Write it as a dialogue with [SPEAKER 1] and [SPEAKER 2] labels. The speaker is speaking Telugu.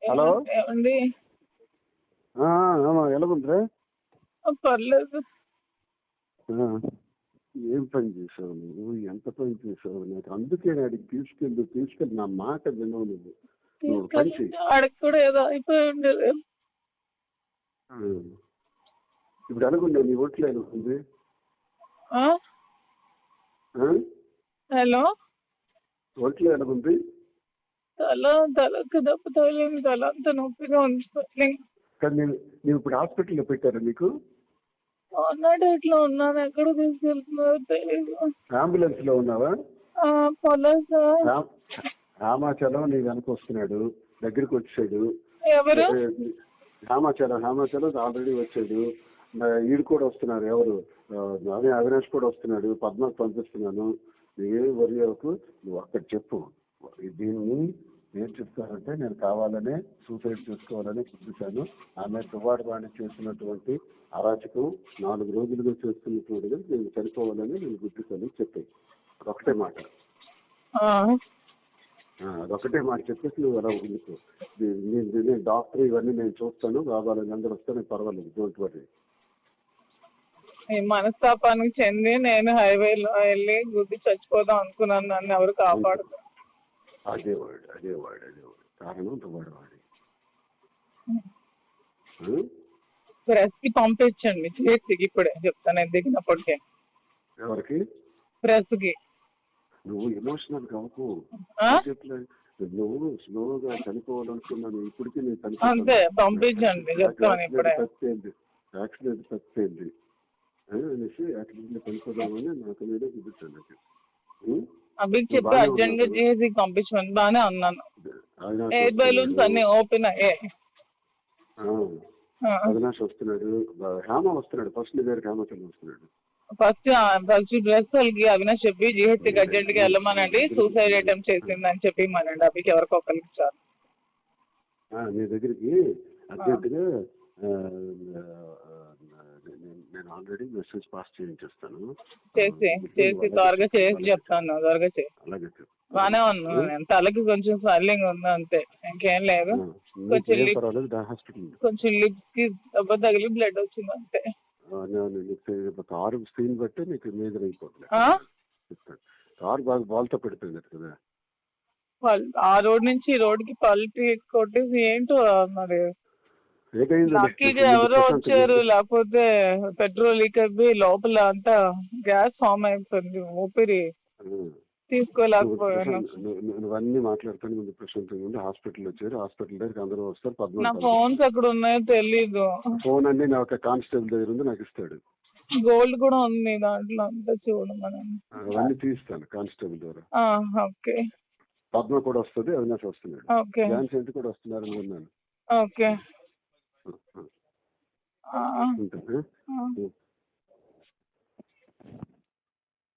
[SPEAKER 1] హలో
[SPEAKER 2] ఏమండి?
[SPEAKER 1] ఎలా ఉందిరా?
[SPEAKER 2] పర్లేదు.
[SPEAKER 1] ఏం పని చేసావు నువ్వు? ఎంత పని చేసావు? నాకు అందుకే అడిగి తీసుకెళ్ళి నా మాట వినవు నువ్వు. నువ్వు పని చెయ్యి.
[SPEAKER 2] ఆడికి కూడా ఏదో అయిపోయి ఉండేది.
[SPEAKER 1] ఇప్పుడు అనుకున్నావు నీ ఒంట్లో ఎలా ఉంది?
[SPEAKER 2] హలో,
[SPEAKER 1] ఒంట్లో ఎలా ఉంది?
[SPEAKER 2] తలకు దెబ్బ తగిలింది. తల అంతా నొప్పిగా ఉంది.
[SPEAKER 1] కానీ నేను ఇప్పుడు హాస్పిటల్లో పెట్టారా నీకు?
[SPEAKER 2] ఇట్లా ఉన్నాను. ఎక్కడ తీసుకెళ్తున్నారో తెలియదు.
[SPEAKER 1] అంబులెన్స్ లో ఉన్నావా? రామాచలం నీ వెనక వస్తున్నాడు, దగ్గరికి వచ్చాడు.
[SPEAKER 2] ఎవరు?
[SPEAKER 1] రామాచలం ఆల్రెడీ వచ్చాడు. ఈడు కూడా వస్తున్నారు. ఎవరు? అవినాష్ కూడా వస్తున్నాడు. పద్మకు పంపిస్తున్నాను. నువ్వేం వరి అవ్వకు. నువ్వు అక్కడ చెప్పు. దీన్ని ఏం చెప్తానంటే, నేను కావాలనే సూసైడ్ చేసుకోవాలని చూపించాను. ఆమె తువ్వాడు వాణి చేసినటువంటి అరాచకం 4 రోజులుగా చేస్తున్నటువంటిది నేను చనిపోవాలని నేను గుర్తిస్తాను చెప్పాను. అదొకటే మాట. అదొకటే మాట చెప్పేసి నువ్వు అలా ఉండుకో. నేను డాక్టర్ ఇవన్నీ నేను చూస్తాను. కావాలని అందరూ వస్తే పర్వాలేదు. Don't worry.
[SPEAKER 2] ఈ మనస్తాపానికి చెంది నేను హైవేలో వెళ్ళి గుద్ది చచ్చిపోదాం అనుకున్నాను. నన్ను ఎవరు కాపాడుతారు?
[SPEAKER 1] అదేవాడు కారణం తువ్వాడు వాడి.
[SPEAKER 2] ప్రెస్ కి పంపించండి. చేతికి ఇప్పుడే చెప్తాను. నేను దిగినప్పటికే.
[SPEAKER 1] ఎవరికి?
[SPEAKER 2] ప్రెస్ కి.
[SPEAKER 1] నువ్వు ఎమోషనల్ కావకు. నువ్వు స్లోగా చనిపోవాలనుకున్నాను. ఇప్పటికీ నేను
[SPEAKER 2] అంతే, పంపించండి. చెప్తాను ఇప్పుడే.
[SPEAKER 1] యాక్సిడెంట్ తప్పింది అనేసి యాక్సిడెంట్ చనిపోదామని నాకు మీదే చూపించాను.
[SPEAKER 2] అవి చెప్పి అర్జెంట్ గా చేసి పంపించమని బాగానే అన్నాను. ఎయిర్ బెలూన్స్ అన్ని ఓపెన్ అయ్యాయి.
[SPEAKER 1] అవినాష్ వస్తున్నాడు, హేమ వస్తున్నాడు. ఫస్ట్ నీ దగ్గర హేమచంద్ర వస్తున్నాడు.
[SPEAKER 2] ఫస్ట్ డ్రెస్ వాళ్ళకి అవినాష్ చెప్పి జిహెచ్కి అర్జెంట్ గా వెళ్ళమనండి. సూసైడ్ అటెంప్ట్ చేసిందని చెప్పి మనండి. అవికి ఎవరికి ఒకరికి ఇచ్చారు.
[SPEAKER 1] నీ దగ్గరికి అర్జెంట్ గా నేను ఆల్రెడీ మెసేజ్ పాస్ చేయించేస్తాను.
[SPEAKER 2] చేసి త్వరగా చేసి చెప్తాను. త్వరగా చేసి.
[SPEAKER 1] అలాగే
[SPEAKER 2] బాగానే ఉన్నాను. తలకి కొంచెం స్వెల్లింగ్ ఉంది అంతే, ఇంకేం లేదు. కొంచెం లిప్స్ కి దెబ్బ తగిలి బ్లడ్ వచ్చింది అంతే.
[SPEAKER 1] కారు స్క్రీన్ బట్టి నీకు మేజర్ అయిపోతుంది. కారు బాగా బాల్తో పెడిపోయింది కదా.
[SPEAKER 2] ఆ రోడ్ నుంచి ఈ రోడ్కి పల్టీ కొట్టేసి ఏంటో మరి లక్కీగా ఎవరో వచ్చారు. లేకపోతే పెట్రోల్ లీక్ అయిపోయి లోపల అంతా గ్యాస్ ఫామ్ అయిపోయింది. ఊపిరి తీసుకోలేకపోయాను.
[SPEAKER 1] నువ్వన్నీ మాట్లాడుతాను ముందు ప్రశాంతంగా ఉంది. హాస్పిటల్ వచ్చారు. హాస్పిటల్ దగ్గరికి అందరూ వస్తారు.
[SPEAKER 2] నా ఫోన్స్ ఎక్కడ ఉన్నాయో తెలీదు.
[SPEAKER 1] ఫోన్ అన్ని నా ఒక కానిస్టేబుల్ దగ్గర ఉంది, నాకు ఇస్తాడు.
[SPEAKER 2] గోల్డ్ కూడా ఉంది దాంట్లో, అంతా చూడమని.
[SPEAKER 1] అవన్నీ తీస్తాను కానిస్టేబుల్ ద్వారా.
[SPEAKER 2] ఓకే.
[SPEAKER 1] పద్మ కూడా వస్తుంది, అవినాష్ వస్తున్నాడు,
[SPEAKER 2] ఓకే.
[SPEAKER 1] ఝాన్సీ ఎంత కూడా వస్తున్నారు అనుకున్నాను.
[SPEAKER 2] ఓకే.
[SPEAKER 1] ఉంటాను.